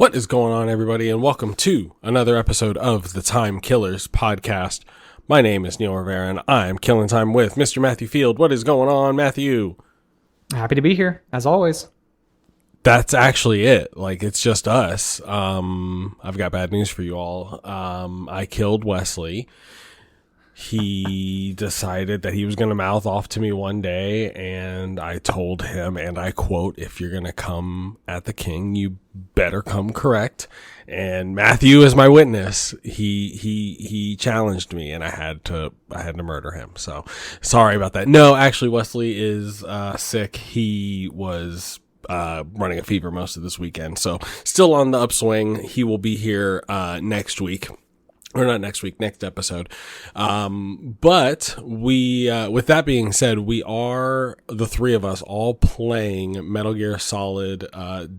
What is going on, everybody, and welcome to another episode of the Time Killers podcast. My name is Neil Rivera, and I'm killing time with Mr. Matthew Field. What is going on, Matthew? Happy to be here, as always. That's actually it. Like, it's just us. I've got bad news for you all. I killed Wesley. He decided that he was going to mouth off to me one day, and I told him, and I quote, "If you're going to come at the king, you better come correct." And Matthew is my witness. He challenged me, and I had to murder him. So sorry about that. No, actually, Wesley is sick. He was running a fever most of this weekend, so still on the upswing. He will be here next week. Or not next week, next episode. But we, with that being said, we are, the three of us, all playing Metal Gear Solid,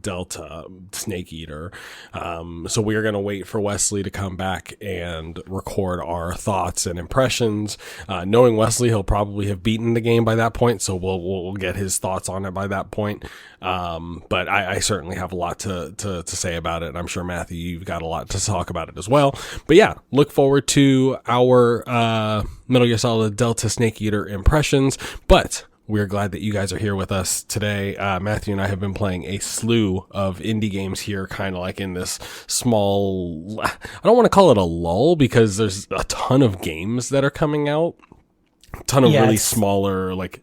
Delta, Snake Eater. So we are going to wait for Wesley to come back and record our thoughts and impressions. Knowing Wesley, he'll probably have beaten the game by that point, so we'll get his thoughts on it by that point. But I certainly have a lot to say about it, and I'm sure, Matthew, you've got a lot to talk about it as well. But yeah, look forward to our Metal Gear Solid Delta Snake Eater impressions. But we're glad that you guys are here with us today. Matthew and I have been playing a slew of indie games here, kind of like in this small, I don't want to call it a lull, because there's a ton of games that are coming out. A ton of really smaller, like,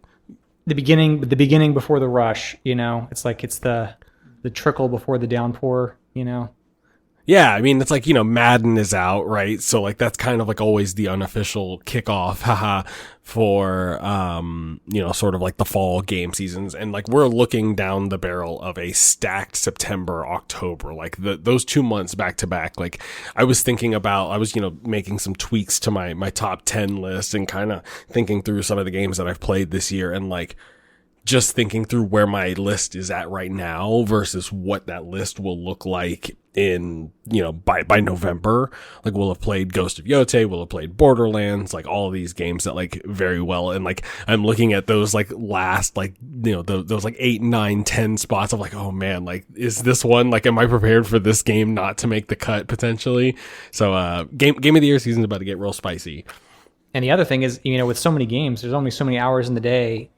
the beginning before the rush, you know. It's like it's the trickle before the downpour, you know. Yeah, I mean, it's like, you know, Madden is out, right? So like that's kind of like always the unofficial kickoff, for you know, sort of like the fall game seasons. And like we're looking down the barrel of a stacked September, October, like those 2 months back to back. Like I was, you know, making some tweaks to my top 10 list and kind of thinking through some of the games that I've played this year, and like just thinking through where my list is at right now versus what that list will look like in, you know, by November. Like we'll have played Ghost of Yotei, we'll have played Borderlands, like all of these games that like very well. And like, I'm looking at those like last, like, you know, those like 8, 9, 10 spots of like, oh man, like, is this one, like, am I prepared for this game not to make the cut potentially? So, game of the year season's about to get real spicy. And the other thing is, you know, with so many games, there's only so many hours in the day.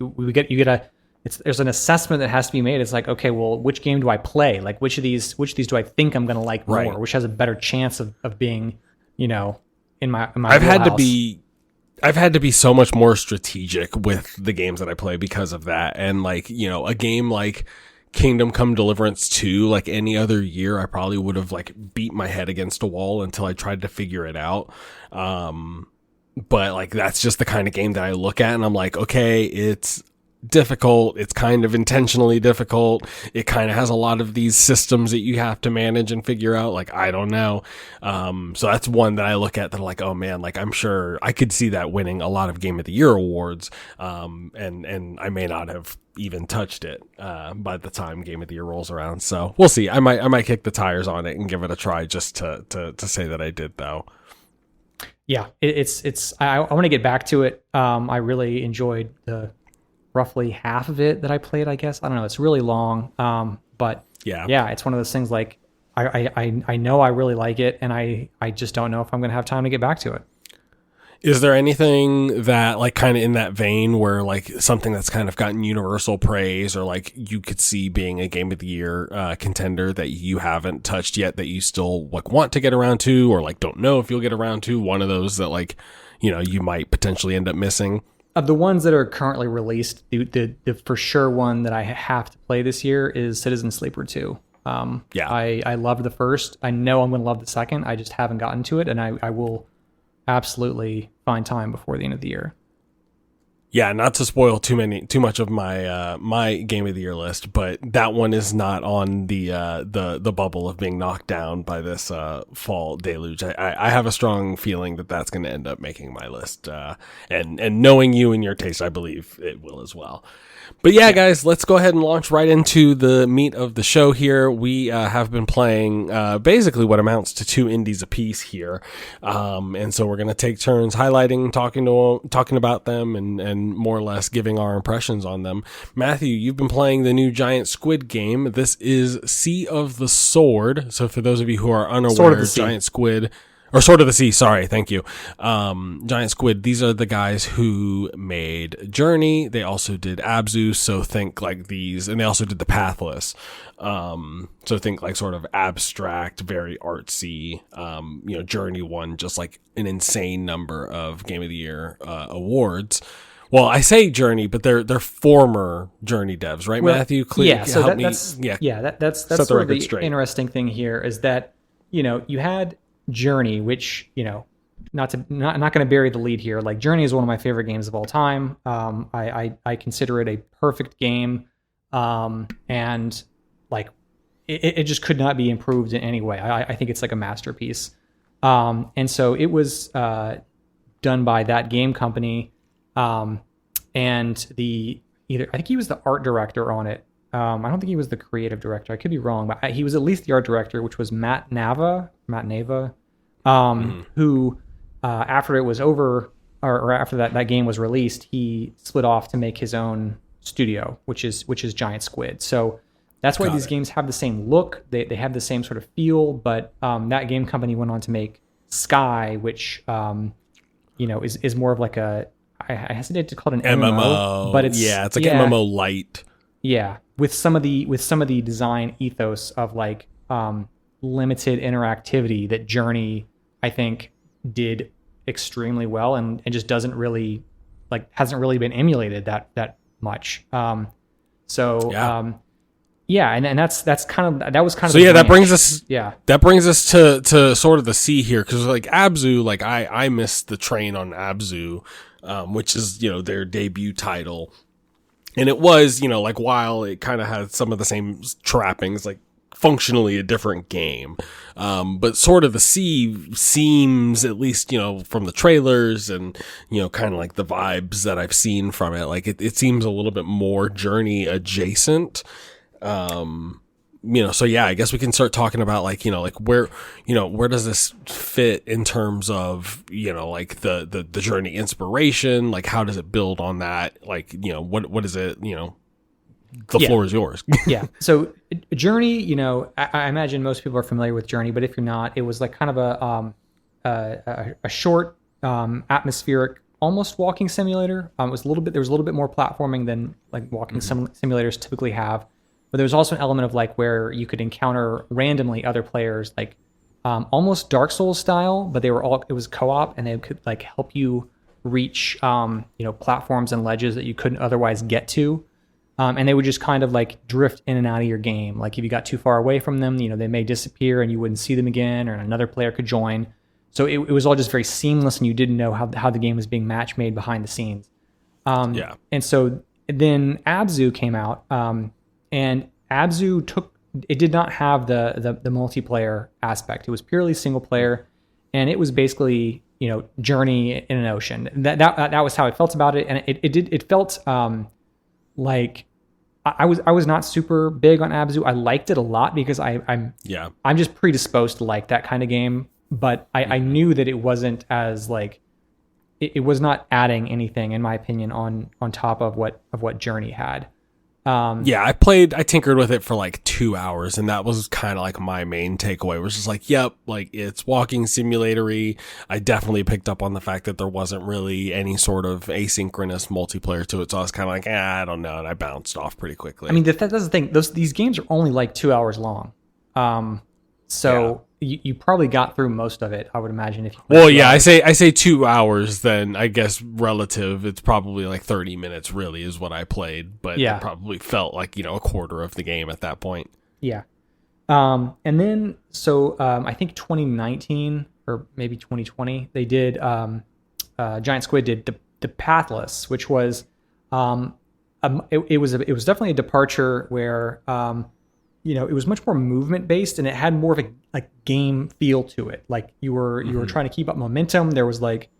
There's an assessment that has to be made. It's like, okay, well, which game do I play? Like, which of these do I think I'm going to like more? Right. Which has a better chance of being, you know, in my I've had to be so much more strategic with the games that I play because of that. And like, you know, a game like Kingdom Come Deliverance 2, like any other year, I probably would have like beat my head against a wall until I tried to figure it out. But like, that's just the kind of game that I look at and I'm like, okay, it's difficult. It's kind of intentionally difficult. It kind of has a lot of these systems that you have to manage and figure out. Like, I don't know. So that's one that I look at that I'm like, oh man, like I'm sure I could see that winning a lot of Game of the Year awards. And I may not have even touched it, by the time Game of the Year rolls around. So we'll see. I might kick the tires on it and give it a try just to say that I did though. Yeah, I want to get back to it. I really enjoyed the roughly half of it that I played, I guess. I don't know. It's really long. But yeah, it's one of those things like I know I really like it, and I just don't know if I'm going to have time to get back to it. Is there anything that like kind of in that vein where like something that's kind of gotten universal praise or like you could see being a Game of the Year contender that you haven't touched yet that you still like want to get around to, or like don't know if you'll get around to? One of those that like, you know, you might potentially end up missing? Of the ones that are currently released, the for sure one that I have to play this year is Citizen Sleeper 2. I loved the first. I know I'm going to love the second. I just haven't gotten to it, and I will absolutely find time before the end of the year. Yeah, not to spoil too much of my my Game of the Year list, but that one is not on the bubble of being knocked down by this fall deluge. I have a strong feeling that that's going to end up making my list, and knowing you and your taste, I believe it will as well. But yeah, guys, let's go ahead and launch right into the meat of the show here. We have been playing basically what amounts to 2 indies apiece here. And so we're going to take turns highlighting, talking about them and been more or less giving our impressions on them. Matthew, you've been playing the new Giant Squid game. This is Sea of the Sword. So for those of you who are unaware, Giant Squid... Or Sword of the Sea, sorry, thank you. Giant Squid, these are the guys who made Journey. They also did Abzu, so think like these, and they also did The Pathless. So think like sort of abstract, very artsy. Journey won just like an insane number of Game of the Year awards. Well, I say Journey, but they're former Journey devs, right, Matthew? That's sort of the straight. Interesting thing here is that, you had Journey, which, not going to bury the lead here. Like, Journey is one of my favorite games of all time. I consider it a perfect game. And like, it just could not be improved in any way. I think it's like a masterpiece. And so it was done by that game company. And I think he was the art director on it. I don't think he was the creative director. I could be wrong, but he was at least the art director, which was Matt Nava, who, after it was over, or after that game was released, he split off to make his own studio, which is Giant Squid. So that's why these games have the same look. They have the same sort of feel, but that game company went on to make Sky, which is more of like a, I hesitate to call it an MMO, but it's like MMO light. Yeah, with some of the design ethos of like limited interactivity that Journey, I think, did extremely well and just hasn't really been emulated that much. And that's kind of, that was kind of, so yeah, that brings us to sort of the sea here, because like Abzu, like I missed the train on Abzu, which is their debut title. And it was, like, while it kind of had some of the same trappings, like functionally a different game. But Sword of the Sea seems, at least, from the trailers and, kind of like the vibes that I've seen from it, like it seems a little bit more Journey adjacent. So yeah, I guess we can start talking about like where does this fit in terms of like the Journey inspiration, like how does it build on that, like what is it, the floor is yours. Yeah, so Journey, I imagine most people are familiar with Journey, but if you're not, it was like kind of a short atmospheric, almost walking simulator. There was a little bit more platforming than like walking simulators typically have. But there was also an element of like where you could encounter randomly other players, like almost Dark Souls style, but it was co-op, and they could like help you reach platforms and ledges that you couldn't otherwise get to. And they would just kind of like drift in and out of your game. Like if you got too far away from them, they may disappear and you wouldn't see them again, or another player could join. So it was all just very seamless, and you didn't know how the game was being match made behind the scenes. And so then Abzu came out. And Abzu did not have the multiplayer aspect. It was purely single player, and it was basically Journey in an ocean. That was how I felt about it, and it felt like I was not super big on Abzu. I liked it a lot because I'm just predisposed to like that kind of game, but I knew that it wasn't as like it was not adding anything, in my opinion, on top of what Journey had. I tinkered with it for like 2 hours, and that was kind of like my main takeaway, was just like, yep, like it's walking simulatory. I definitely picked up on the fact that there wasn't really any sort of asynchronous multiplayer to it, so I was kind of like, I don't know, and I bounced off pretty quickly. I mean, that's the thing. These games are only like 2 hours long, you probably got through most of it, I would imagine. I say 2 hours, then I guess relative, it's probably like 30 minutes really is what I played, but it probably felt like, a quarter of the game at that point. Yeah. And then, I think 2019 or maybe 2020, they did, Giant Squid did the Pathless, which was, it was definitely a departure where, it was much more movement based, and it had more of a like game feel to it. Like you were trying to keep up momentum. There was like,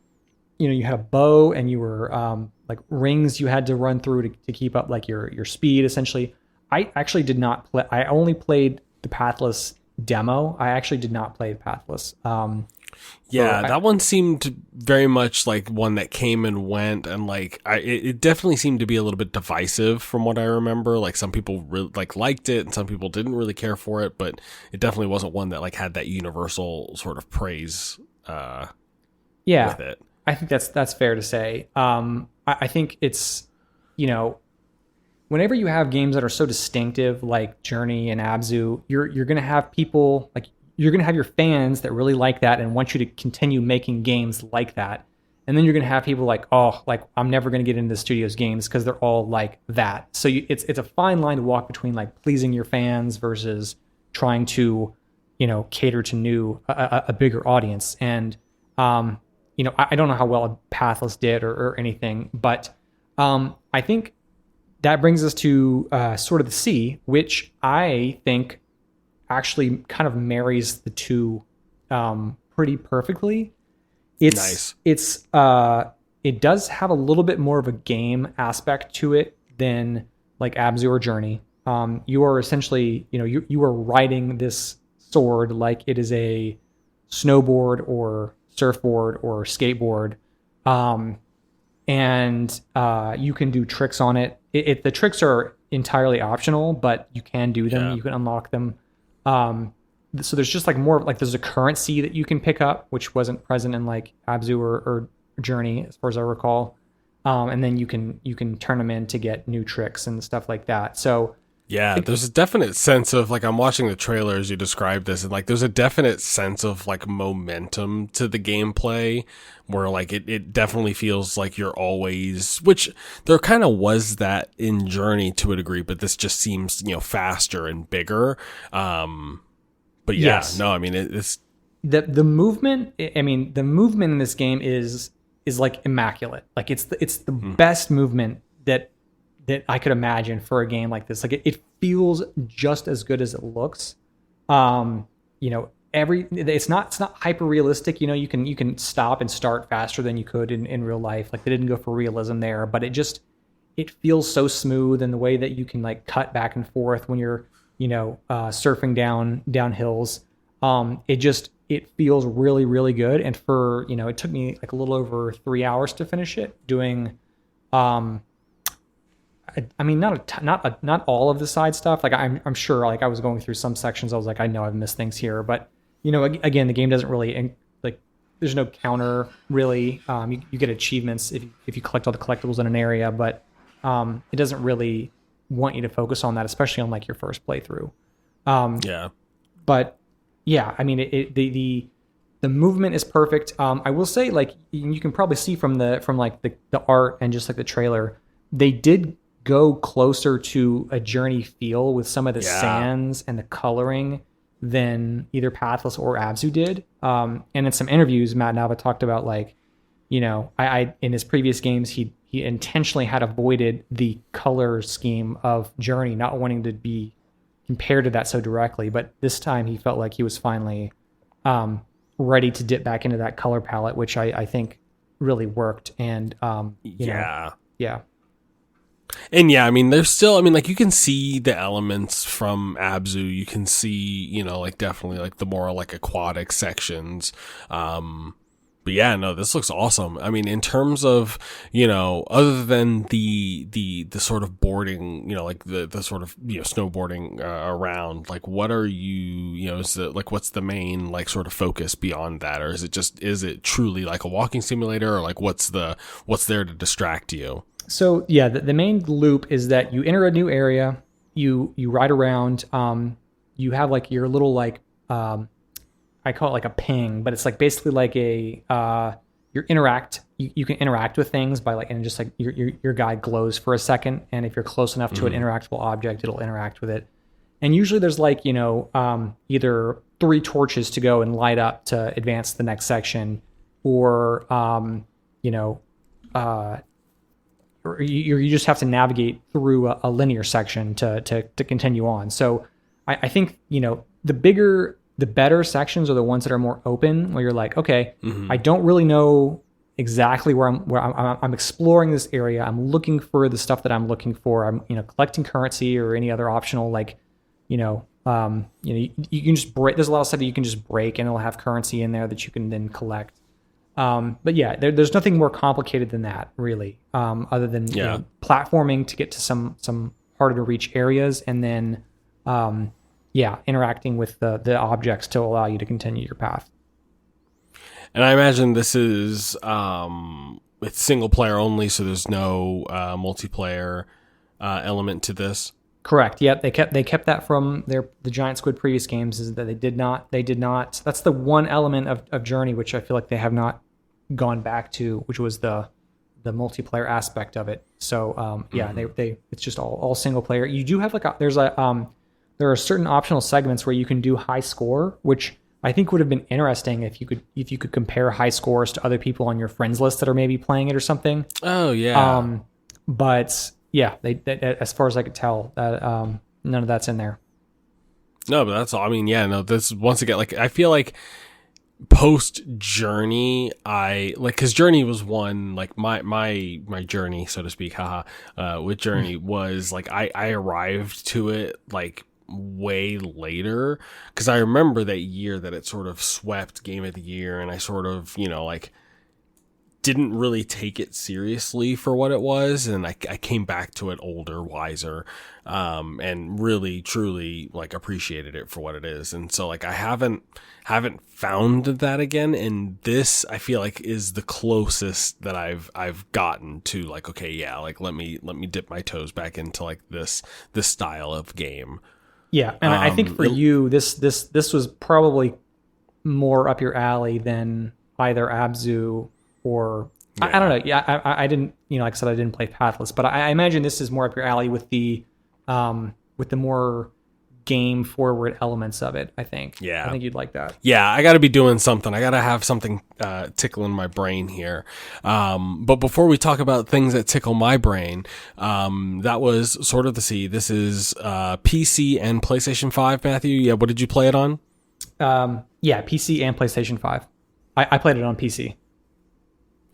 you had a bow, and you were like rings you had to run through to keep up like your speed essentially. I actually did not play. I only played the Pathless demo. I actually did not play the Pathless. Yeah, that one seemed very much like one that came and went, and like it definitely seemed to be a little bit divisive from what I remember. Like some people really liked it, and some people didn't really care for it, but it definitely wasn't one that like had that universal sort of praise. With it. I think that's fair to say. I think it's, you know, whenever you have games that are so distinctive like Journey and Abzu, you're going to have people like. You're going to have your fans that really like that and want you to continue making games like that. And then you're going to have people like, oh, like I'm never going to get into the studio's games because they're all like that. So it's a fine line to walk between like pleasing your fans versus trying to, you know, cater to a bigger audience. And, you know, I don't know how well Pathless did or anything, but I think that brings us to Sword of the Sea, which I think actually kind of marries the two pretty perfectly. It's nice. It does have a little bit more of a game aspect to it than like Abzu or Journey. You are essentially, you know, you are riding this sword like it is a snowboard or surfboard or skateboard, and you can do tricks on it. The tricks are entirely optional, but you can do them. Yeah. You can unlock them. So there's just like more like there's a currency that you can pick up, which wasn't present in like Abzu or Journey, as far as I recall. And then you can turn them in to get new tricks and stuff like that. So yeah, there's a definite sense of like, I'm watching the trailer as you describe this, and like there's a definite sense of like momentum to the gameplay where like it definitely feels like you're always, which there kind of was that in Journey to a degree, but this just seems, you know, faster and bigger. But yeah, yes. No, I mean it's the movement. I mean the movement in this game is like immaculate. Like it's the best movement that I could imagine for a game like this. Like it feels just as good as it looks. You know, it's not hyper realistic. You know, you can stop and start faster than you could in real life. Like they didn't go for realism there, but it feels so smooth, and the way that you can like cut back and forth when you're, you know, surfing down hills. It feels really, really good. And for, you know, it took me like a little over 3 hours to finish it doing, I mean, not all of the side stuff. Like I'm sure, like I was going through some sections, I was like, I know I've missed things here, but you know, again, the game doesn't really like. There's no counter really. You get achievements if you collect all the collectibles in an area, but it doesn't really want you to focus on that, especially on like your first playthrough. Yeah. But yeah, I mean, the movement is perfect. I will say, like you can probably see from the art and just like the trailer, they did go closer to a Journey feel with some of the sands and the coloring than either Pathless or Abzu did. And in some interviews, Matt Nava talked about like, you know, I in his previous games, he intentionally had avoided the color scheme of Journey, not wanting to be compared to that so directly. But this time he felt like he was finally ready to dip back into that color palette, which I think really worked. And you know, yeah. And yeah, I mean, there's still, I mean, like you can see the elements from Abzu. You can see, you know, like definitely like the more like aquatic sections. But yeah, no, this looks awesome. I mean, in terms of, you know, other than the sort of boarding, you know, like the sort of, you know, snowboarding around, like what are you know, is it like, what's the main like sort of focus beyond that? Or is it truly like a walking simulator, or like what's there to distract you? So yeah, the main loop is that you enter a new area, you ride around, you have like your little like, I call it like a ping, but it's like basically like you can interact with things by like, and just like your guide glows for a second. And if you're close enough to an interactable object, it'll interact with it. And usually there's like, you know, either 3 torches to go and light up to advance the next section, or, you know, or you just have to navigate through a linear section to continue on. So I think, you know, the better sections are the ones that are more open, where you're like, okay, I don't really know exactly where I'm exploring this area. I'm looking for the stuff that I'm looking for. I'm, you know, collecting currency or any other optional, like, you know, you can just break. There's a lot of stuff that you can just break, and it'll have currency in there that you can then collect. But yeah, there's nothing more complicated than that, really, other than platforming to get to some harder to reach areas, and then interacting with the objects to allow you to continue your path. And I imagine this is it's single player only, so there's no multiplayer element to this. Correct. Yep. They kept that from the Giant Squid previous games, is that they did not. That's the one element of Journey which I feel like they have not gone back to, which was the multiplayer aspect of it. So they it's just all single player. You do have there are certain optional segments where you can do high score, which I think would have been interesting if you could compare high scores to other people on your friends list that are maybe playing it or something. Oh yeah. But yeah, they as far as I could tell, that none of that's in there. No, but that's all. I mean, yeah, no. This once again, like I feel like post Journey, because Journey was one, like my journey, so to speak, with Journey was like I arrived to it like way later, because I remember that year that it sort of swept Game of the Year, and I sort of like didn't really take it seriously for what it was, and I came back to it older, wiser, and really truly like appreciated it for what it is. And so like I haven't found that again, and this I feel like is the closest that I've gotten to like, okay, yeah, like let me dip my toes back into like this style of game. Yeah, and I think for you, this was probably more up your alley than either Abzu or I don't know. Yeah, I didn't, like I said, I didn't play Pathless, but I imagine this is more up your alley with the more game forward elements of it. I think. Yeah, I think you'd like that. Yeah, I got to be doing something. I got to have something tickling my brain here. But before we talk about things that tickle my brain, that was Sword of the Sea. This is PC and PlayStation 5. Matthew, yeah, what did you play it on? Yeah, PC and PlayStation 5. I played it on PC.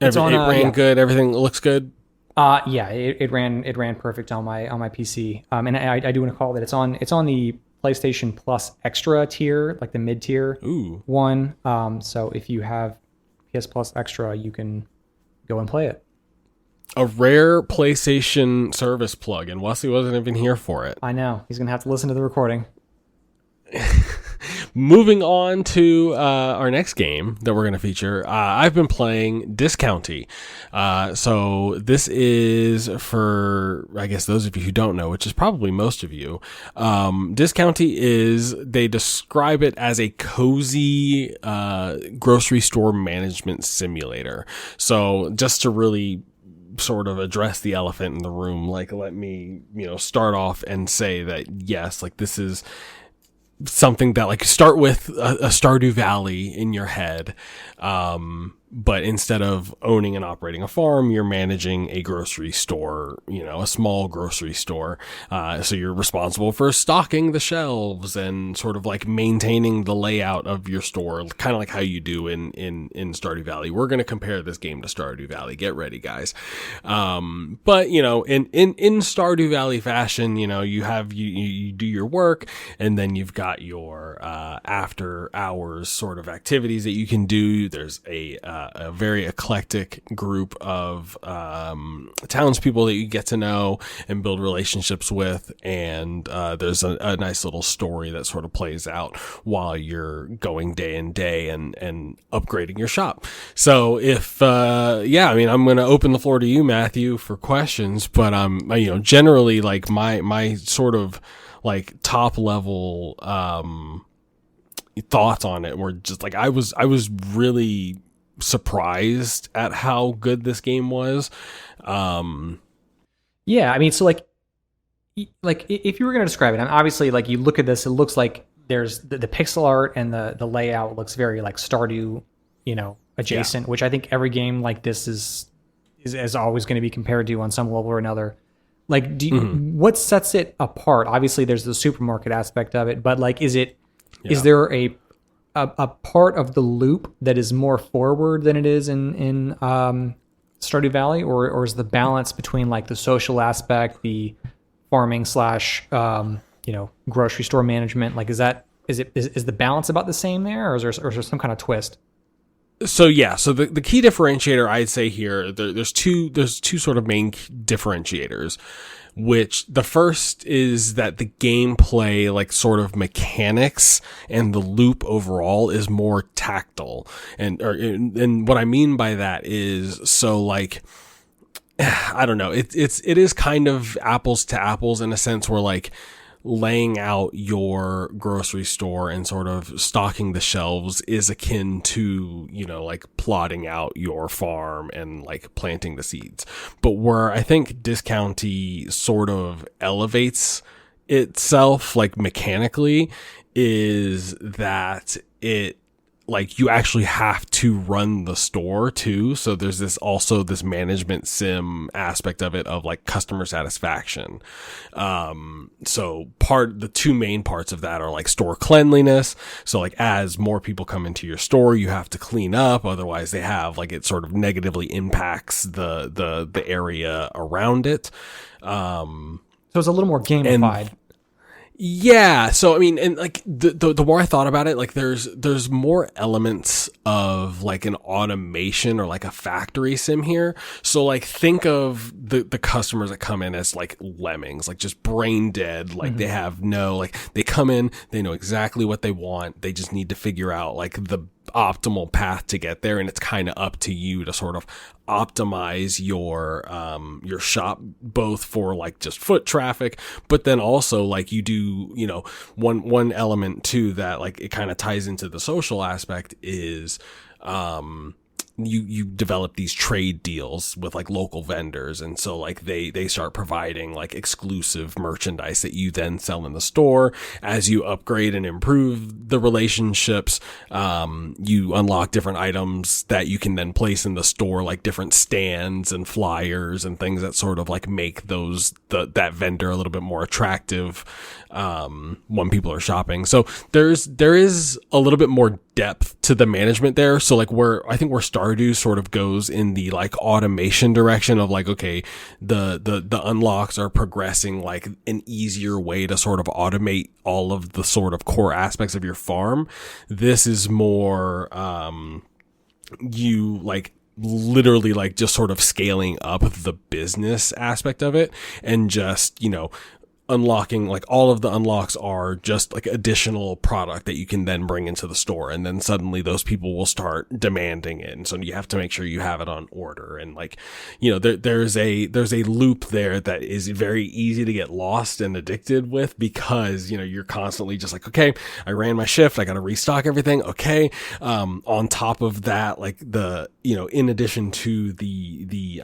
It ran good. Everything looks good. Yeah, it ran perfect on my PC. And I do want to call that it's on the PlayStation Plus Extra tier, like the mid tier one. So if you have PS Plus Extra, you can go and play it. A rare PlayStation service plug, and Wesley wasn't even here for it. I know. He's gonna have to listen to the recording. Moving on to our next game that we're going to feature, I've been playing Discounty. So this is for, I guess, those of you who don't know, which is probably most of you. Discounty they describe it as a cozy grocery store management simulator. So just to really sort of address the elephant in the room, like let me, start off and say that, yes, like this is something that like start with a Stardew Valley in your head. But instead of owning and operating a farm, you're managing a grocery store, a small grocery store. So you're responsible for stocking the shelves and sort of like maintaining the layout of your store, kind of like how you do in Stardew Valley. We're going to compare this game to Stardew Valley. Get ready, guys. But in Stardew Valley fashion, you do your work, and then you've got your after hours sort of activities that you can do. There's a very eclectic group of townspeople that you get to know and build relationships with, and there's a nice little story that sort of plays out while you're going day in day and upgrading your shop. So if I'm going to open the floor to you, Matthew, for questions, but generally like my sort of like top level thoughts on it were just like I was really surprised at how good this game was. Yeah, I mean, so like if you were going to describe it, and obviously like you look at this, it looks like there's the pixel art and the layout looks very like Stardew, adjacent, which I think every game like this is always going to be compared to on some level or another. Like, what sets it apart? Obviously, there's the supermarket aspect of it, but like, is there a part of the loop that is more forward than it is in Stardew Valley, or is the balance between like the social aspect, the farming / grocery store management? Like, is the balance about the same there, or is there some kind of twist? So the key differentiator I'd say here, there's two sort of main differentiators, which the first is that the gameplay, like sort of mechanics and the loop overall is more tactile. And what I mean by that is, so like, I don't know, it is kind of apples to apples in a sense where like, laying out your grocery store and sort of stocking the shelves is akin to, like plotting out your farm and like planting the seeds. But where I think Discounty sort of elevates itself, like mechanically, is that it, like, you actually have to run the store too. So there's this management sim aspect of it, of like customer satisfaction. So the two main parts of that are like store cleanliness. So like, as more people come into your store, you have to clean up. Otherwise they have like, it sort of negatively impacts the area around it. So it's a little more gamified. Yeah. So, I mean, and like the more I thought about it, like there's more elements of like an automation or like a factory sim here. So like, think of the customers that come in as like lemmings, like just brain dead. Like they have they come in, they know exactly what they want. They just need to figure out like the optimal path to get there, and it's kind of up to you to sort of optimize your shop, both for like just foot traffic, but then also like you do, one element too that like it kind of ties into the social aspect is you develop these trade deals with like local vendors, and so like they start providing like exclusive merchandise that you then sell in the store. As you upgrade and improve the relationships, you unlock different items that you can then place in the store, like different stands and flyers and things that sort of like make that vendor a little bit more attractive when people are shopping. So there is a little bit more depth to the management there. So like where Stardew sort of goes in the like automation direction of like, okay, the unlocks are progressing like an easier way to sort of automate all of the sort of core aspects of your farm. This is more, you like literally like just sort of scaling up the business aspect of it, and just, unlocking, like all of the unlocks are just like additional product that you can then bring into the store, and then suddenly those people will start demanding it, and so you have to make sure you have it on order. And like, there's a loop there that is very easy to get lost and addicted with, because you're constantly just like, okay, I ran my shift, I got to restock everything. Okay. On top of that, like in addition to the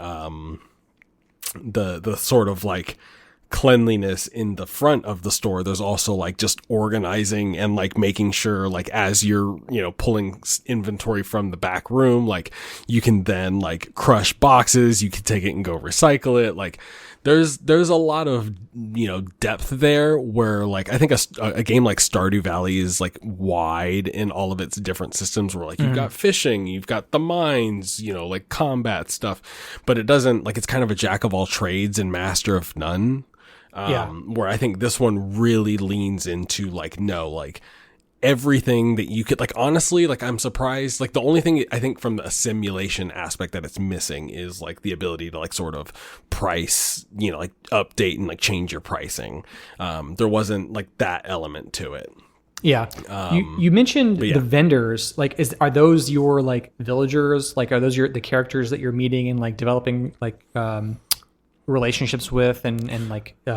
sort of like cleanliness in the front of the store, there's also like just organizing and like making sure, like as you're pulling inventory from the back room, like you can then like crush boxes, you can take it and go recycle it. Like there's a lot of depth there, where like I think a game like Stardew Valley is like wide in all of its different systems, where like you've got fishing, you've got the mines, like combat stuff, but it doesn't, like, it's kind of a jack of all trades and master of none. Where I think this one really leans into like, no, like everything that you could, like, honestly, like I'm surprised, like the only thing I think from a simulation aspect that it's missing is like the ability to like sort of price, like update and like change your pricing. There wasn't like that element to it. Yeah. You mentioned the vendors, like, are those your like villagers? Like, are those the characters that you're meeting and like developing like, relationships with, and like, is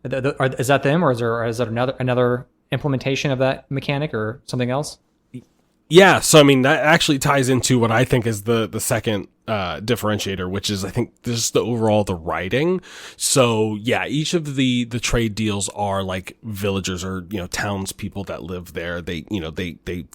that them, or is that another implementation of that mechanic or something else? Yeah. So, I mean, that actually ties into what I think is the second differentiator, which is, I think, just the writing. So yeah, each of the trade deals are like villagers or, townspeople that live there. They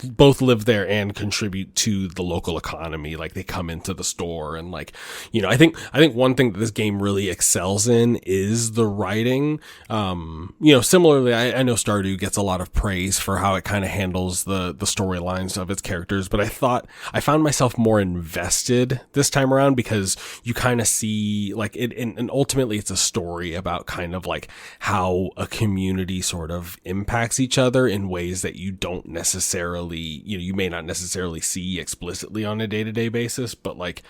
both live there and contribute to the local economy. Like, they come into the store, and like, I think one thing that this game really excels in is the writing. Similarly, I know Stardew gets a lot of praise for how it kind of handles the storylines of its characters, but I found myself more invested this this time around, because you kind of see like it, and ultimately it's a story about kind of like how a community sort of impacts each other in ways that you don't necessarily, you may not necessarily see explicitly on a day-to-day basis, but like,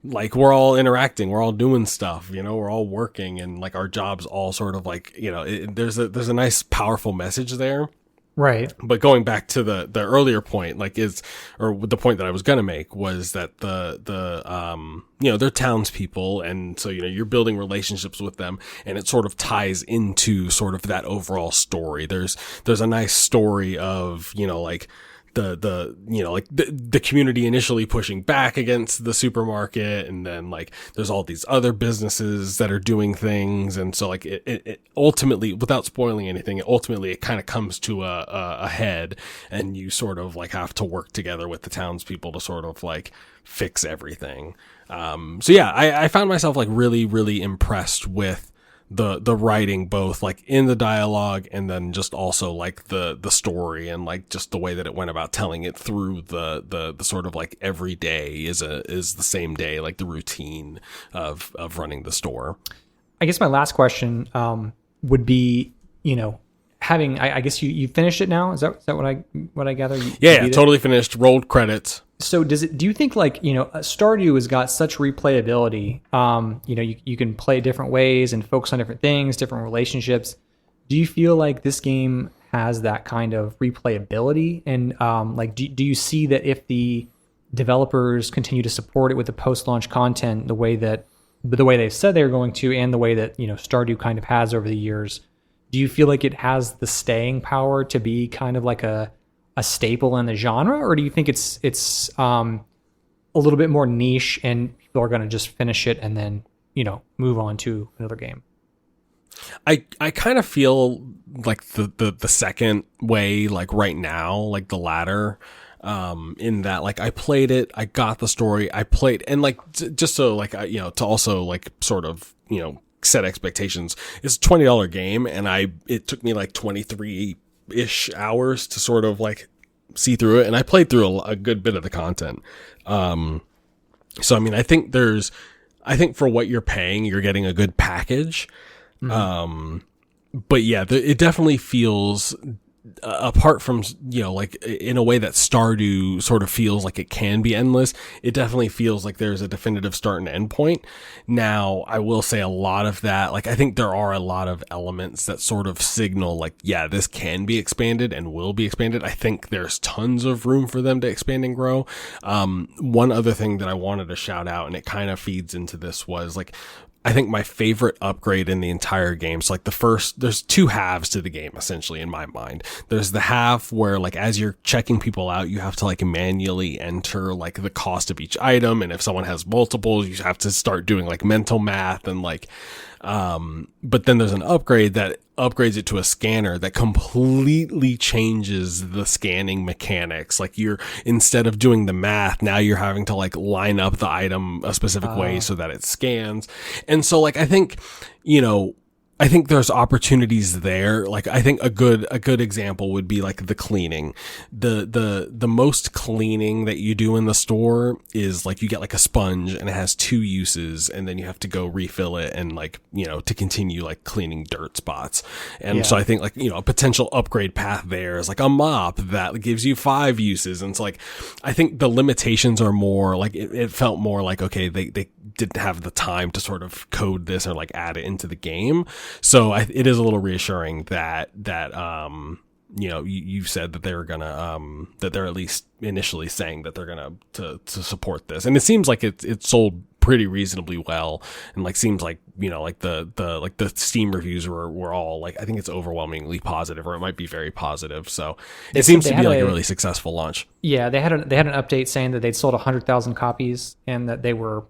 like we're all interacting, we're all doing stuff, we're all working, and like our jobs all sort of like, there's a nice powerful message there. Right. But going back to the earlier point, like the point that I was going to make was that they're townspeople. And so, you're building relationships with them, and it sort of ties into sort of that overall story. There's a nice story of, like, the community initially pushing back against the supermarket, and then like there's all these other businesses that are doing things, and so like it ultimately, without spoiling anything, it kind of comes to a head, and you sort of like have to work together with the townspeople to sort of like fix everything. So yeah, I found myself like really, really impressed with the writing, both like in the dialogue and then just also like the story, and like just the way that it went about telling it through the sort of like every day is the same day, like the routine of running the store. I guess my last question would be, having, I guess you finished it now. Is that what I gather? Yeah, totally finished. Rolled credits. So do you think like, Stardew has got such replayability, you can play different ways and focus on different things, different relationships. Do you feel like this game has that kind of replayability? And like, do you see that if the developers continue to support it with the post-launch content, the way they've said they're going to, and the way that, Stardew kind of has over the years, do you feel like it has the staying power to be kind of like a staple in the genre, or do you think it's a little bit more niche and people are going to just finish it and then move on to another game? I kind of feel like the second way, like right now, like the latter, in that like I played it, I got the story, I played, and like just so like I, to also like sort of set expectations. It's a $20 game, and it took me like 23-ish hours to sort of like see through it, and I played through a good bit of the content. So I mean, I think for what you're paying, you're getting a good package. Mm-hmm. But yeah, it definitely feels, apart from, like in a way that Stardew sort of feels like it can be endless, it definitely feels like there's a definitive start and end point. Now, I will say a lot of that, like I think there are a lot of elements that sort of signal like, yeah, this can be expanded and will be expanded. I think there's tons of room for them to expand and grow. One other thing that I wanted to shout out, and it kind of feeds into this, was like, I think my favorite upgrade in the entire game. So like there's two halves to the game, essentially, in my mind. There's the half where like, as you're checking people out, you have to like manually enter like the cost of each item. And if someone has multiples, you have to start doing like mental math and like, but then there's an upgrade that upgrades it to a scanner that completely changes the scanning mechanics. Like instead of doing the math, now you're having to like line up the item a specific way so that it scans. And so like, I think there's opportunities there. Like I think a good example would be like the cleaning. The most cleaning that you do in the store is like you get like a sponge, and it has 2 uses, and then you have to go refill it and like, to continue like cleaning dirt spots. And so I think like, a potential upgrade path there is like a mop that gives you 5 uses. And it's like, I think the limitations are more like, it felt more like, okay, they didn't have the time to sort of code this or like add it into the game. So it is a little reassuring that you've said that they're gonna that they're at least initially saying that they're gonna to support this, and it seems like it sold pretty reasonably well, and like seems like like the Steam reviews were all like, I think it's overwhelmingly positive, or it might be very positive. So it seems to be like a really successful launch. Yeah, they had an update saying that they'd sold 100,000 copies and that they were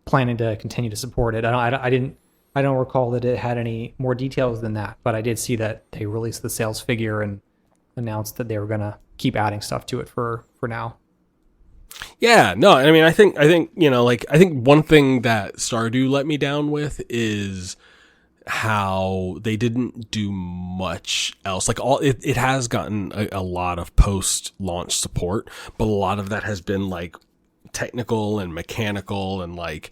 planning to continue to support it. I don't recall that it had any more details than that, but I did see that they released the sales figure and announced that they were going to keep adding stuff to it for now. Yeah, no, I mean, I think, I think one thing that Stardew let me down with is how they didn't do much else. Like it has gotten a lot of post-launch support, but a lot of that has been like technical and mechanical, and like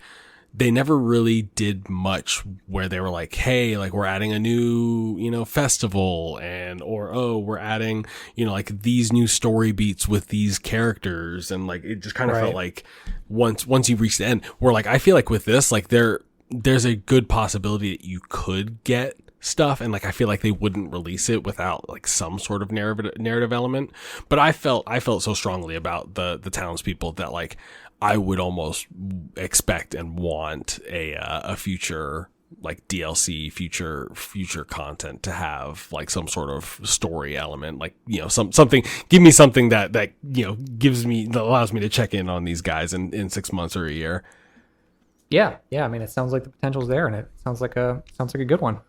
they never really did much where they were like, hey, like we're adding a new, festival, and, or, oh, we're adding, like these new story beats with these characters. And like, it just kind of felt like once you reach the end, where like, I feel like with this, like there's a good possibility that you could get stuff, and like I feel like they wouldn't release it without like some sort of narrative element. But I felt so strongly about the townspeople that like I would almost expect and want a future like DLC, future content to have like some sort of story element, like something. Give me something that that allows me to check in on these guys in 6 months or a year. Yeah. I mean, it sounds like the potential's there, and it sounds like a good one.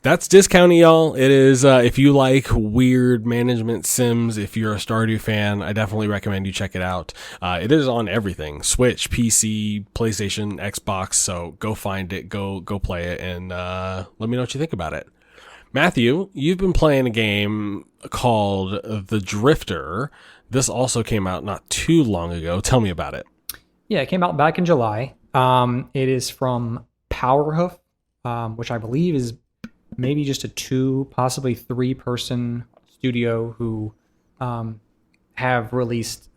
That's Discounty, y'all. It is, if you like weird management sims, if you're a Stardew fan, I definitely recommend you check it out. It is on everything: Switch, PC, PlayStation, Xbox. So go find it, go play it, and let me know what you think about it. Matthew, you've been playing a game called The Drifter. This also came out not too long ago. Tell me about it. Yeah, it came out back in July. It is from Powerhoof, which I believe is maybe just a 2, possibly 3-person studio who have released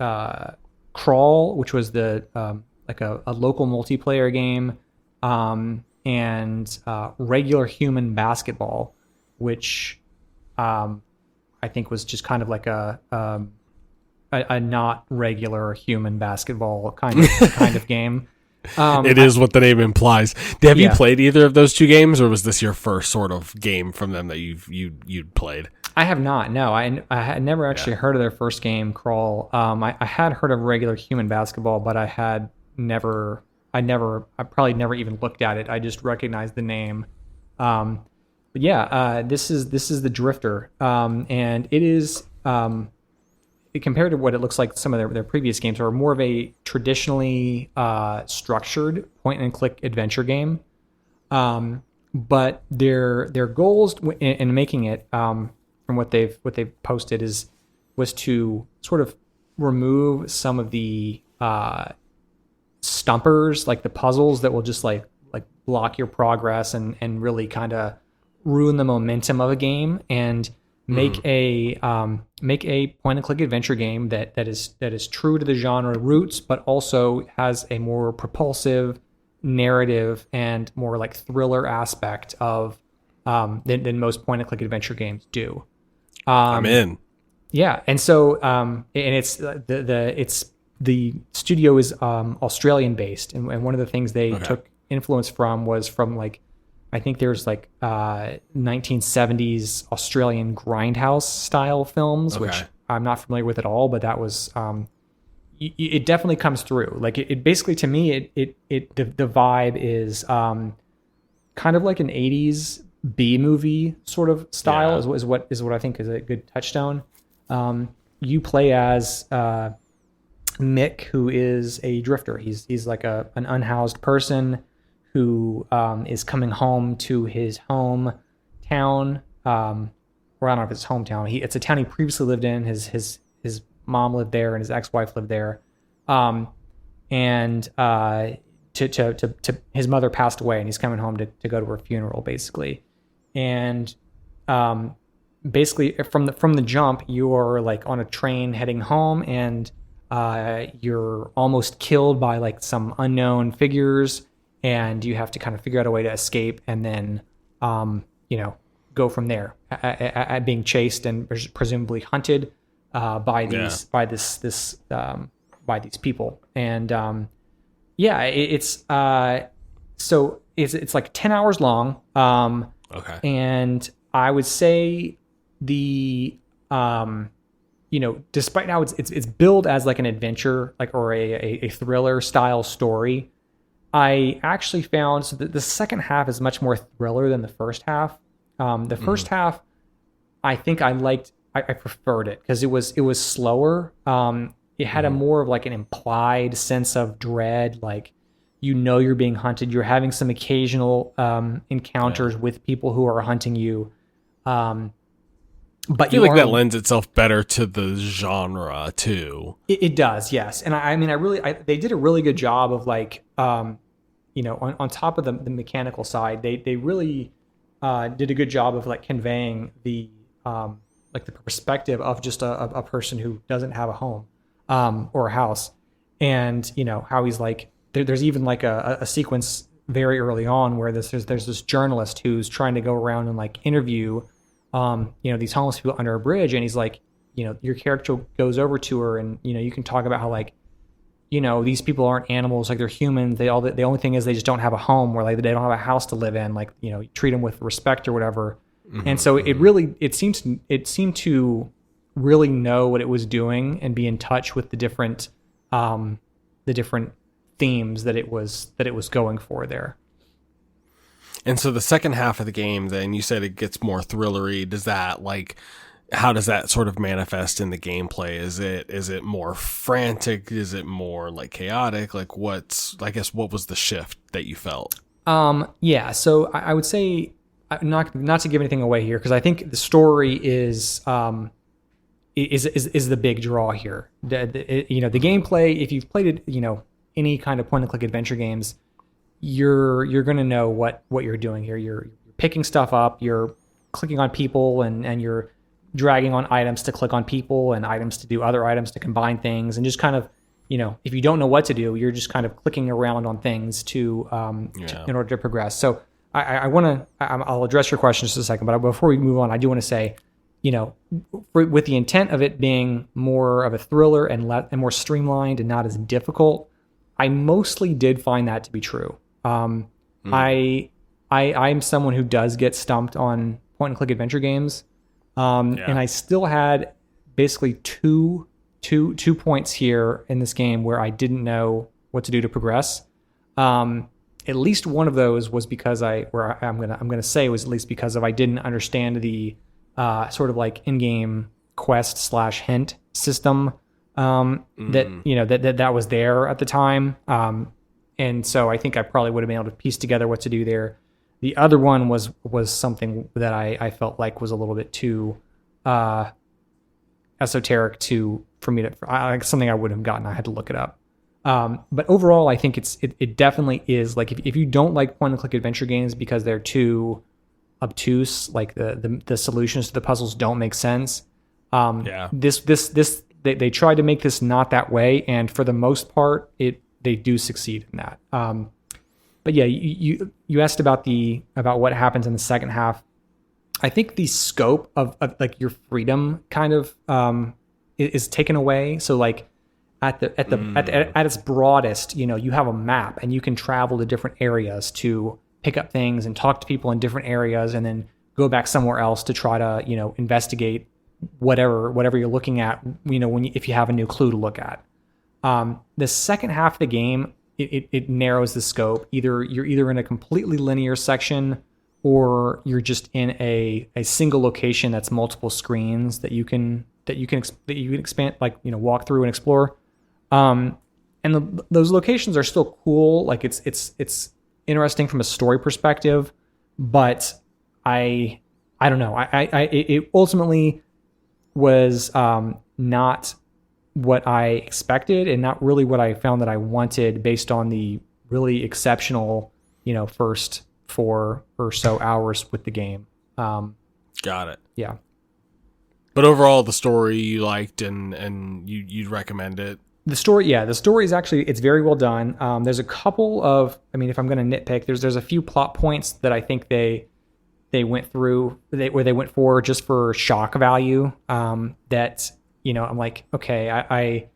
Crawl, which was the like a local multiplayer game, and Regular Human Basketball, which I think was just kind of like a not regular human basketball kind of game. It is what the name implies. Have you played either of those 2 games, or was this your first sort of game from them that you'd played? I have not. No, I had never actually heard of their first game, Crawl. I had heard of Regular Human Basketball, but I probably never even looked at it. I just recognized the name. But yeah, this is The Drifter, and it is. Compared to what it looks like some of their previous games, are more of a traditionally structured point-and-click adventure game. But their goals in making it, from what they've posted, was to sort of remove some of the stumpers, like the puzzles that will just like block your progress and really kind of ruin the momentum of a game, and make a point and click adventure game that is true to the genre roots, but also has a more propulsive narrative and more like thriller aspect of than most point and click adventure games do. I'm in. Yeah, and so and it's the studio is Australian based, and one of the things they took influence from was from like, I think there's like 1970s Australian grindhouse style films, which I'm not familiar with at all, but that was it definitely comes through. Like it basically, to me, the vibe is kind of like an 80s B movie sort of style is what I think is a good touchstone. You play as Mick, who is a drifter. He's like an unhoused person who is coming home to his hometown, or I don't know if it's hometown. It's a town he previously lived in. His mom lived there, and his ex-wife lived there, and to his mother passed away, and he's coming home to go to her funeral, basically. And basically, from the jump, you're like on a train heading home, and you're almost killed by like some unknown figures. And you have to kind of figure out a way to escape, and then, go from there, at being chased and presumably hunted by these people. And it's like 10 hours long. And I would say despite how it's billed as like an adventure, like, or a thriller style story, I actually found that the second half is much more thriller than the first half. The first half, I think I preferred it because it was slower. It had a more of like an implied sense of dread, like you're being hunted. You're having some occasional encounters with people who are hunting you. But I feel like that lends itself better to the genre too. It does, yes. And I mean, they did a really good job of like, on top of the mechanical side, they really did a good job of like conveying the like the perspective of just a person who doesn't have a home or a house, and how he's like there's even like a sequence very early on where there's this journalist who's trying to go around and like interview these homeless people under a bridge, and he's like, your character goes over to her, and you can talk about how like these people aren't animals, like they're humans. The only thing is they just don't have a home, or like they don't have a house to live in, like treat them with respect or whatever. Mm-hmm. And so it seemed to really know what it was doing and be in touch with the different themes that it was going for there. And so the second half of the game, then you said it gets more thrillery. How does that sort of manifest in the gameplay? Is it more frantic? Is it more like chaotic? Like what was the shift that you felt? Yeah. So I would say, not to give anything away here, because I think the story is the big draw here. The gameplay, if you've played it, any kind of point and click adventure games, you're going to know what you're doing here. You're picking stuff up, you're clicking on people, and you're dragging on items to click on people and items to do other items to combine things, and just kind of, if you don't know what to do, you're just kind of clicking around on things in order to progress. So I'll address your question in just a second, but before we move on, I do want to say, with the intent of it being more of a thriller and more streamlined and not as difficult, I mostly did find that to be true. I'm someone who does get stumped on point and click adventure games. And I still had basically two points here in this game where I didn't know what to do to progress. At least one of those was because I'm gonna say it was at least because I didn't understand the sort of like in-game quest / hint system that was there at the time. And so I think I probably would have been able to piece together what to do there. The other one was something that I felt like was a little bit too esoteric for me to like something I would have gotten. I had to look it up. But overall, I think it definitely is like if you don't like point and click adventure games because they're too obtuse, like the solutions to the puzzles don't make sense. They tried to make this not that way, and for the most part, they do succeed in that. But yeah, you asked about what happens in the second half. I think the scope of like your freedom kind of is taken away. So like at its broadest, you have a map and you can travel to different areas to pick up things and talk to people in different areas, and then go back somewhere else to try to investigate whatever you're looking at. If you have a new clue to look at. The second half of the game, it narrows the scope. You're either in a completely linear section, or you're just in a single location that's multiple screens that you can expand, like walk through and explore. And those locations are still cool. Like it's interesting from a story perspective, but I don't know. It ultimately was not what I expected, and not really what I found that I wanted based on the really exceptional, first 4 or so hours with the game. Got it. Yeah. But overall, the story you liked, and you'd recommend it. The story is actually, it's very well done. There's a couple of, if I'm going to nitpick, there's a few plot points that I think they went through, where they went for just for shock value. That I'm like, okay,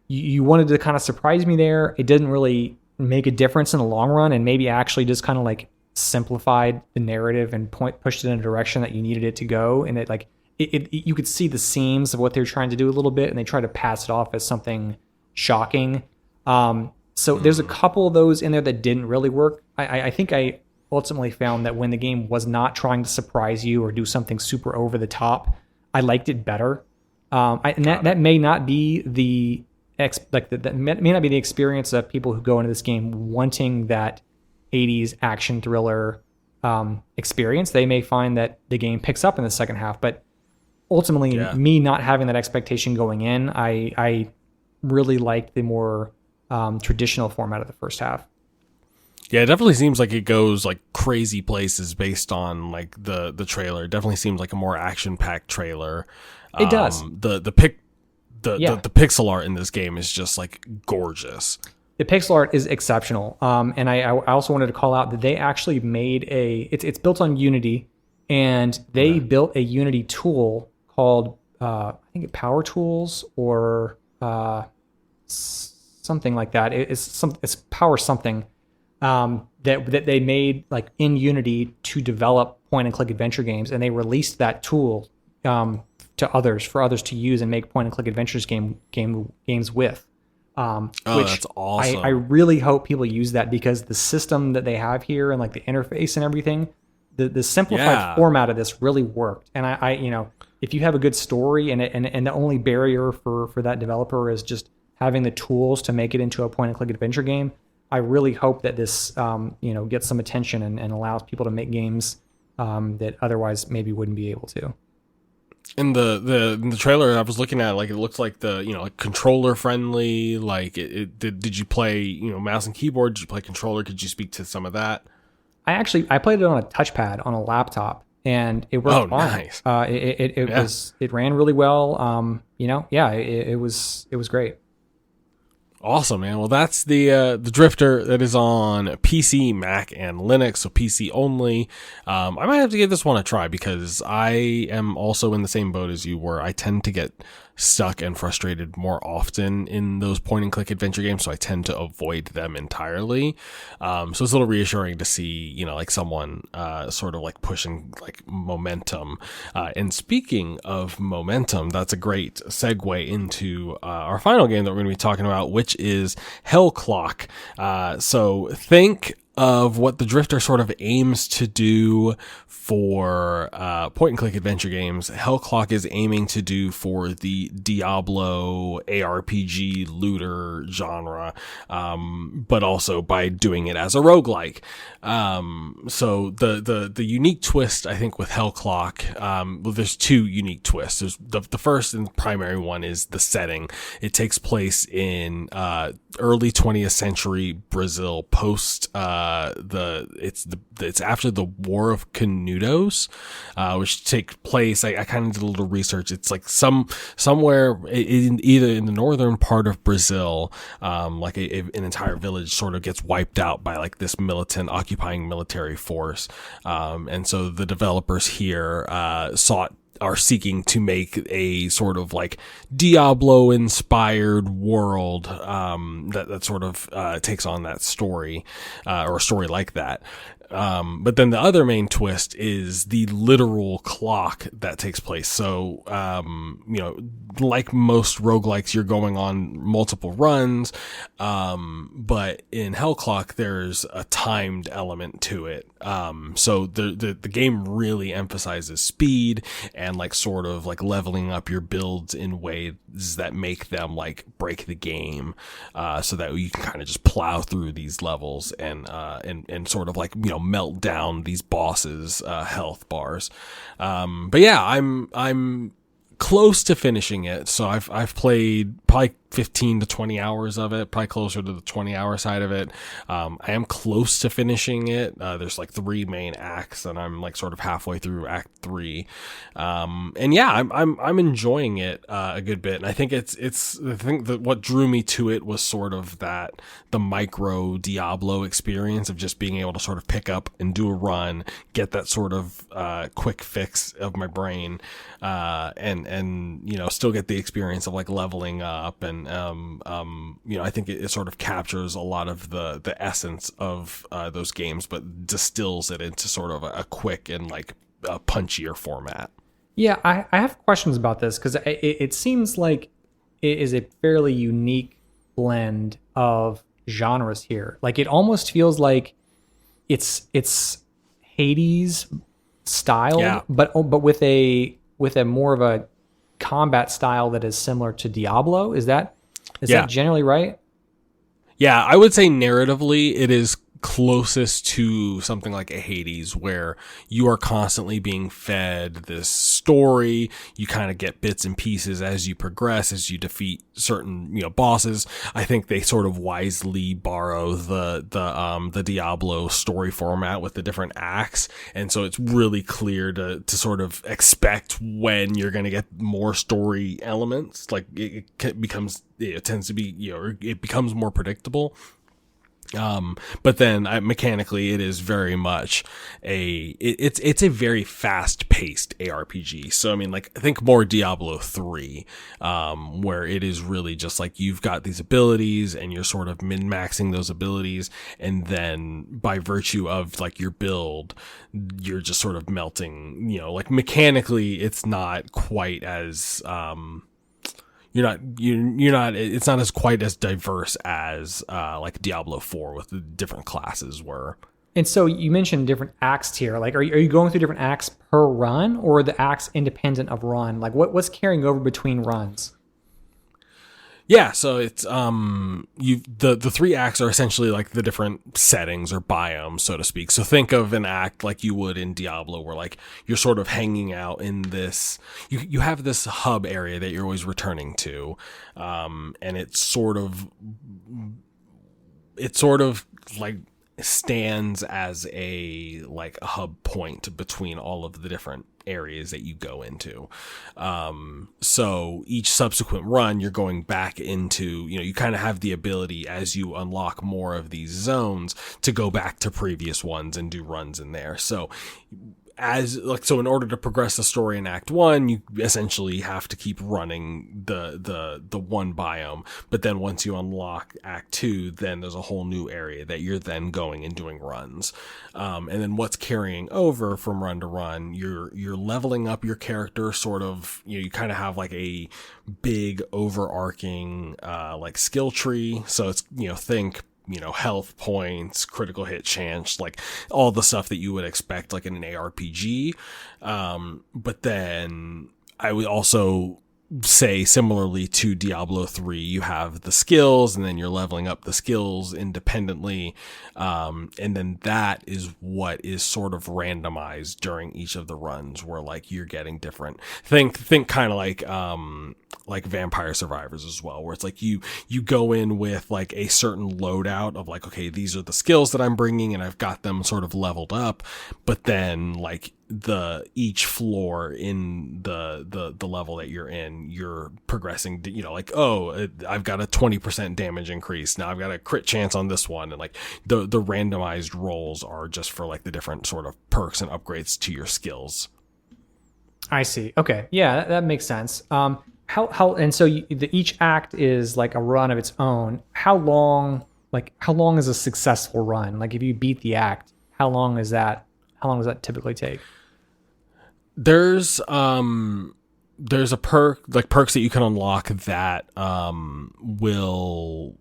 you wanted to kind of surprise me there. It didn't really make a difference in the long run, and maybe actually just kind of like simplified the narrative and pushed it in a direction that you needed it to go. And it you could see the seams of what they're trying to do a little bit, and they try to pass it off as something shocking. So there's a couple of those in there that didn't really work. I think I ultimately found that when the game was not trying to surprise you or do something super over the top, I liked it better. That may not be that may not be the experience of people who go into this game wanting that 80s action thriller experience. They may find that the game picks up in the second half, but ultimately me not having that expectation going in, I really liked the more traditional format of the first half. Yeah, it definitely seems like it goes like crazy places based on like the trailer. It definitely seems like a more action-packed trailer. It does. The pixel art in this game is just like gorgeous. The pixel art is exceptional. And I also wanted to call out that they actually made it's built on Unity, and they built a Unity tool called I think Power Tools or something like that. It's Power something. That they made like in Unity to develop point and click adventure games, and they released that tool to others for others to use and make point and click adventures games with. Which that's awesome. I really hope people use that, because the system that they have here and like the interface and everything, the simplified format of this really worked. And I if you have a good story and the only barrier for that developer is just having the tools to make it into a point and click adventure game, I really hope that this, gets some attention and allows people to make games that otherwise maybe wouldn't be able to. In the trailer I was looking at, like, it looks like like controller friendly. Like, did you play mouse and keyboard? Did you play controller? Could you speak to some of that? I played it on a touchpad on a laptop, and it worked fine. Nice. It ran really well. It was great. Awesome, man. Well, that's the Drifter that is on PC, Mac, and Linux, so PC only. I might have to give this one a try, because I am also in the same boat as you were. I tend to get stuck and frustrated more often in those point and click adventure games, so I tend to avoid them entirely. So it's a little reassuring to see, like someone sort of like pushing like momentum. And speaking of momentum, that's a great segue into our final game that we're going to be talking about, which is Hellclock. So think of what the Drifter sort of aims to do for point and click adventure games. Hellclock is aiming to do for the Diablo ARPG looter genre, but also by doing it as a roguelike. So the unique twist, I think, with Hellclock, there's two unique twists. There's the first and primary one is the setting. It takes place in early 20th century Brazil, post it's after the War of Canudos, which take place. I kind of did a little research. It's like somewhere either in the northern part of Brazil, like an entire village sort of gets wiped out by like this militant occupying military force, and so the developers here are seeking to make a sort of like Diablo inspired world that sort of takes on that story, or a story like that. But then the other main twist is the literal clock that takes place. So, like most roguelikes, you're going on multiple runs. But in Hellclock, there's a timed element to it. So the game really emphasizes speed and like sort of like leveling up your builds in ways that make them like break the game, so that you can kind of just plow through these levels and sort of like, melt down these bosses' health bars. But yeah, I'm close to finishing it. So I've played probably 15 to 20 hours of it, probably closer to the 20-hour side of it. I am close to finishing it. There's like 3 main acts, and I'm like sort of halfway through Act 3. And yeah, I'm enjoying it a good bit. And I think I think that what drew me to it was sort of the micro Diablo experience of just being able to sort of pick up and do a run, get that sort of quick fix of my brain, and still get the experience of like leveling up. And I think it sort of captures a lot of the essence of those games, but distills it into sort of a quick and like a punchier format. Yeah, I have questions about this, because it seems like it is a fairly unique blend of genres here. Like, it almost feels like it's Hades style, but with a more of a combat style that is similar to Diablo. Is that generally right? Yeah, I would say narratively it is closest to something like a Hades, where you are constantly being fed this story. You kind of get bits and pieces as you progress, as you defeat certain, bosses. I think they sort of wisely borrow the Diablo story format with the different acts. And so it's really clear to sort of expect when you're going to get more story elements. Like it tends to be, it becomes more predictable. But then mechanically it is very much it's a very fast paced ARPG. So, I mean, like, I think more Diablo 3, where it is really just like you've got these abilities and you're sort of min-maxing those abilities. And then by virtue of like your build, you're just sort of melting, like mechanically it's not quite as, it's not as quite as diverse as like Diablo 4 with the different classes were. And so you mentioned different acts here. Like, are you going through different acts per run, or are the acts independent of run? Like, what's carrying over between runs? Yeah, so it's the three acts are essentially like the different settings or biomes, so to speak. So think of an act like you would in Diablo, where like you're sort of hanging out in this, you have this hub area that you're always returning to, and it's sort of like stands as a hub point between all of the different areas that you go into. So each subsequent run, you're going back into, you kind of have the ability as you unlock more of these zones to go back to previous ones and do runs in there. So in order to progress the story in Act 1, you essentially have to keep running the one biome. But then once you unlock Act 2, then there's a whole new area that you're then going and doing runs. And then what's carrying over from run to run, you're leveling up your character, sort of, you kind of have like a big overarching like skill tree. So it's, think health points, critical hit chance, like all the stuff that you would expect like in an ARPG. But then I would also say, similarly to Diablo 3, you have the skills, and then you're leveling up the skills independently. And then that is what is sort of randomized during each of the runs, where like you're getting different, think kind of like Vampire Survivors as well, where it's like you go in with like a certain loadout of like, okay, these are the skills that I'm bringing and I've got them sort of leveled up. But then like each floor in the level that you're in, you're progressing, like, oh, I've got a 20% damage increase. Now I've got a crit chance on this one. And like the randomized rolls are just for like the different sort of perks and upgrades to your skills. I see. Okay. Yeah, that makes sense. And so each act is like a run of its own. How long is a successful run? Like, if you beat the act, how long does that typically take? There's a perks that you can unlock that will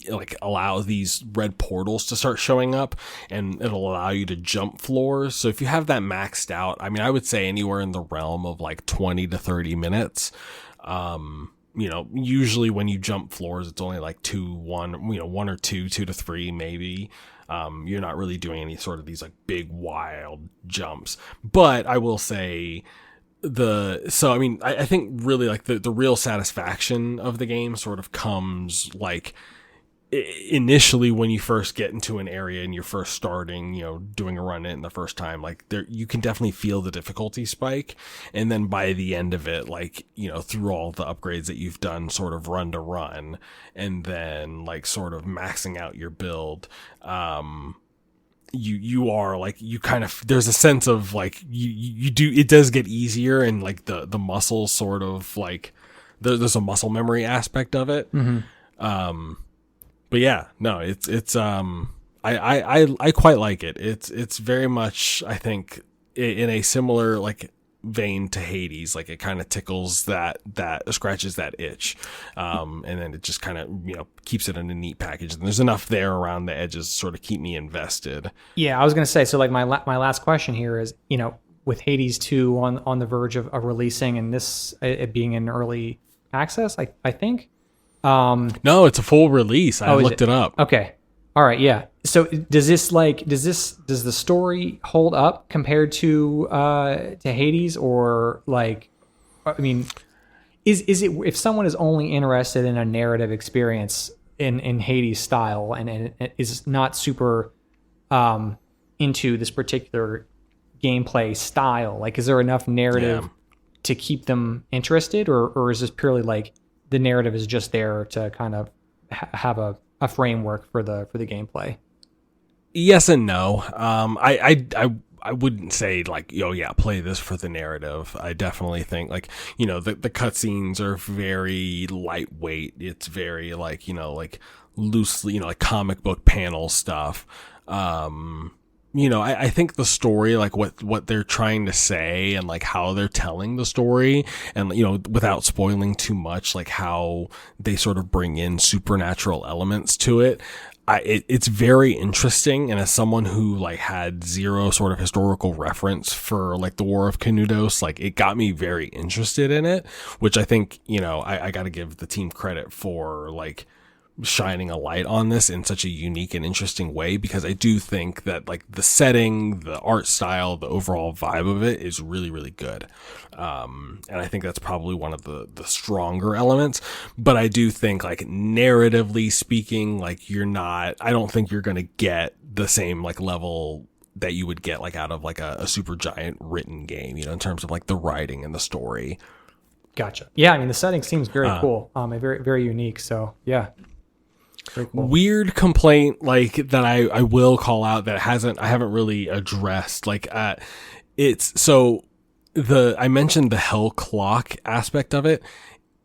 like allow these red portals to start showing up, and it'll allow you to jump floors. So if you have that maxed out, I mean, I would say anywhere in the realm of like 20 to 30 minutes. Usually when you jump floors, it's only like 1 or 2 to 3 maybe. You're not really doing any sort of these like big wild jumps. But I will say I think really like the real satisfaction of the game sort of comes like initially when you first get into an area and you're first starting, doing a run in the first time. Like, there, you can definitely feel the difficulty spike. And then by the end of it, like, through all the upgrades that you've done sort of run to run, and then like sort of maxing out your build, you are like, you kind of, there's a sense of like, you do, it does get easier, and like the muscles sort of like, there's a muscle memory aspect of it. Mm-hmm. But yeah, no, it's I quite like it. It's very much, I think, in a similar like vein to Hades. Like, it kind of tickles that scratches that itch, and then it just kind of keeps it in a neat package. And there's enough there around the edges to sort of keep me invested. Yeah, I was gonna say, so like my last question here is, with Hades 2 on the verge of releasing, and this it being in early access, I think. No, it's a full release. I looked it up. Okay. All right. Yeah. So does the story hold up compared to Hades, or like, I mean, is it, if someone is only interested in a narrative experience in Hades style and is not super into this particular gameplay style, like, is there enough narrative to keep them interested, or is this purely like the narrative is just there to kind of have a framework for the gameplay? Yes and no. I wouldn't say like, play this for the narrative. I definitely think like, the cutscenes are very lightweight. It's very like, like loosely, like comic book panel stuff. I think the story, like what they're trying to say and like how they're telling the story, and, without spoiling too much, like how they sort of bring in supernatural elements to it. It's very interesting. And as someone who like had zero sort of historical reference for like the War of Canudos, like it got me very interested in it, which I think, I got to give the team credit for like shining a light on this in such a unique and interesting way, because I do think that like the setting, the art style, the overall vibe of it is really, really good. And I think that's probably one of the stronger elements, but I do think like narratively speaking, like I don't think you're going to get the same like level that you would get like out of like a super giant written game, in terms of like the writing and the story. Gotcha. Yeah. I mean, the setting seems very cool. Very, very unique. So yeah. Cool. Weird complaint like that I will call out that I haven't really addressed, like it's so I mentioned the hell clock aspect of it.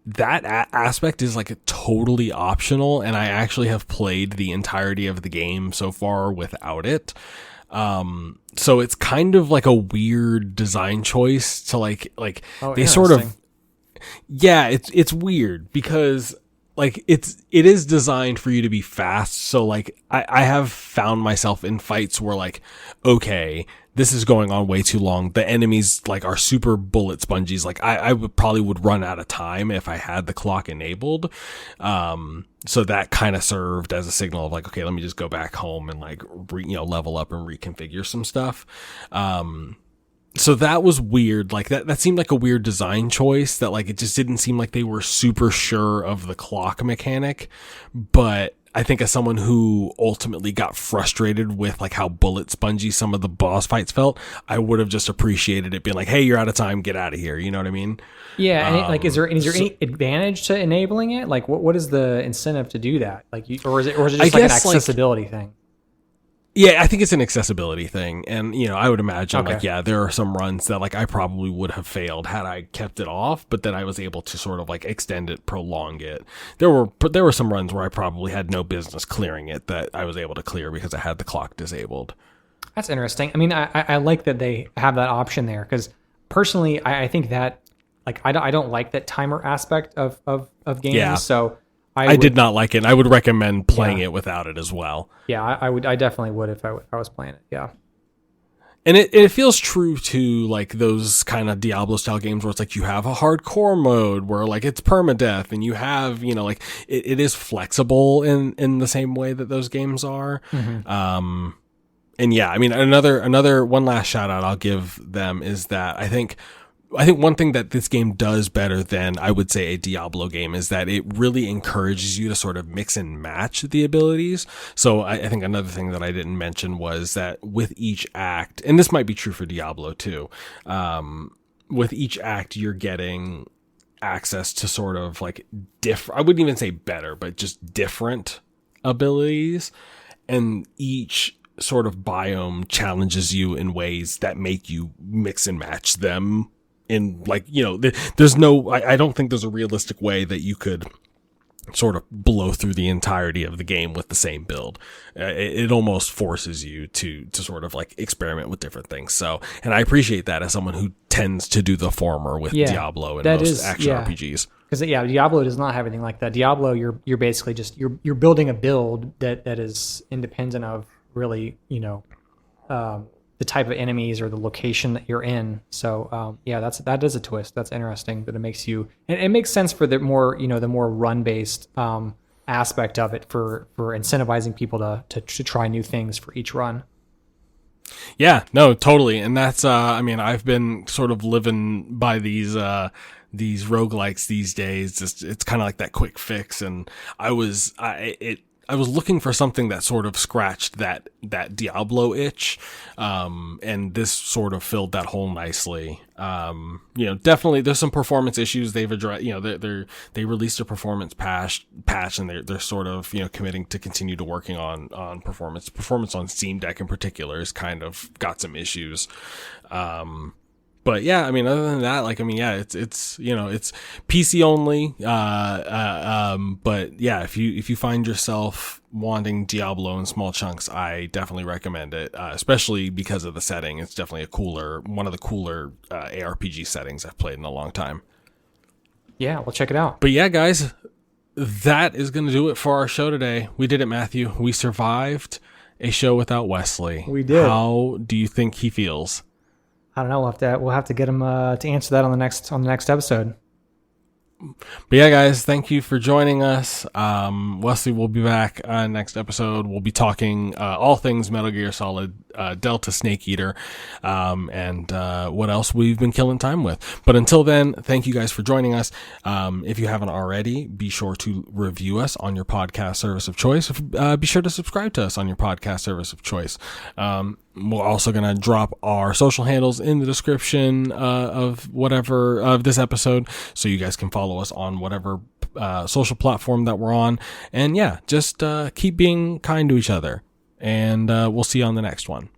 That aspect is like totally optional, and I actually have played the entirety of the game so far without it. So it's kind of like a weird design choice to like they sort of, it's weird because like it is designed for you to be fast. So like I have found myself in fights where like, okay, this is going on way too long. The enemies like are super bullet sponges. Like I would probably run out of time if I had the clock enabled. So that kind of served as a signal of like, okay, let me just go back home and like level up and reconfigure some stuff. So that was weird. Like that seemed like a weird design choice that like, it just didn't seem like they were super sure of the clock mechanic. But I think as someone who ultimately got frustrated with like how bullet spongy some of the boss fights felt, I would have just appreciated it being like, hey, you're out of time, get out of here. You know what I mean? Yeah. And is there any advantage to enabling it? Like what is the incentive to do that? Like, or is it just like an accessibility thing? Yeah, I think it's an accessibility thing. And, I would imagine there are some runs that like I probably would have failed had I kept it off, but then I was able to sort of like extend it, prolong it. There were some runs where I probably had no business clearing it that I was able to clear because I had the clock disabled. That's interesting. I mean, I like that they have that option there, because personally, I think that like, I don't like that timer aspect of games. Yeah. So I did not like it. I would recommend playing it without it as well. Yeah, I definitely would if I was playing it. Yeah. And it feels true to like those kind of Diablo style games where it's like you have a hardcore mode where like it's permadeath, and you have, like it is flexible in the same way that those games are. Mm-hmm. And yeah, I mean, another one last shout out I'll give them is that I think one thing that this game does better than I would say a Diablo game is that it really encourages you to sort of mix and match the abilities. So I think another thing that I didn't mention was that with each act, and this might be true for Diablo too, with each act you're getting access to sort of like I wouldn't even say better, but just different abilities, and each sort of biome challenges you in ways that make you mix and match them. In like, there's no, I don't think there's a realistic way that you could sort of blow through the entirety of the game with the same build. It almost forces you to sort of like experiment with different things. So, and I appreciate that as someone who tends to do the former with Diablo and most action RPGs. Because Diablo does not have anything like that. Diablo, you're basically just you're building a build that is independent of really, the type of enemies or the location that you're in. So that is a twist. That's interesting, but it makes sense for the more the more run based aspect of it for incentivizing people to try new things for each run. Yeah, no, totally. And that's, I mean, I've been sort of living by these roguelikes these days. It's kind of like that quick fix. And I was looking for something that sort of scratched that Diablo itch. And this sort of filled that hole nicely. Definitely there's some performance issues they've addressed. They released a performance patch and they're sort of, committing to continue to working on performance. Performance on Steam Deck in particular has kind of got some issues. But yeah, I mean, other than that, it's PC only. But yeah, if you find yourself wanting Diablo in small chunks, I definitely recommend it, especially because of the setting. It's definitely one of the cooler ARPG settings I've played in a long time. Yeah, we'll check it out. But yeah, guys, that is going to do it for our show today. We did it, Matthew. We survived a show without Wesley. We did. How do you think he feels? I don't know. We'll have to get him to answer that on the next episode. But yeah, guys, thank you for joining us. Wesley will be back next episode. We'll be talking all things Metal Gear Solid, Delta Snake Eater, and what else we've been killing time with. But until then, thank you guys for joining us. If you haven't already, be sure to review us on your podcast service of choice. Be sure to subscribe to us on your podcast service of choice. We're also going to drop our social handles in the description of this episode, so you guys can follow us on whatever social platform that we're on. And yeah, just keep being kind to each other, and we'll see you on the next one.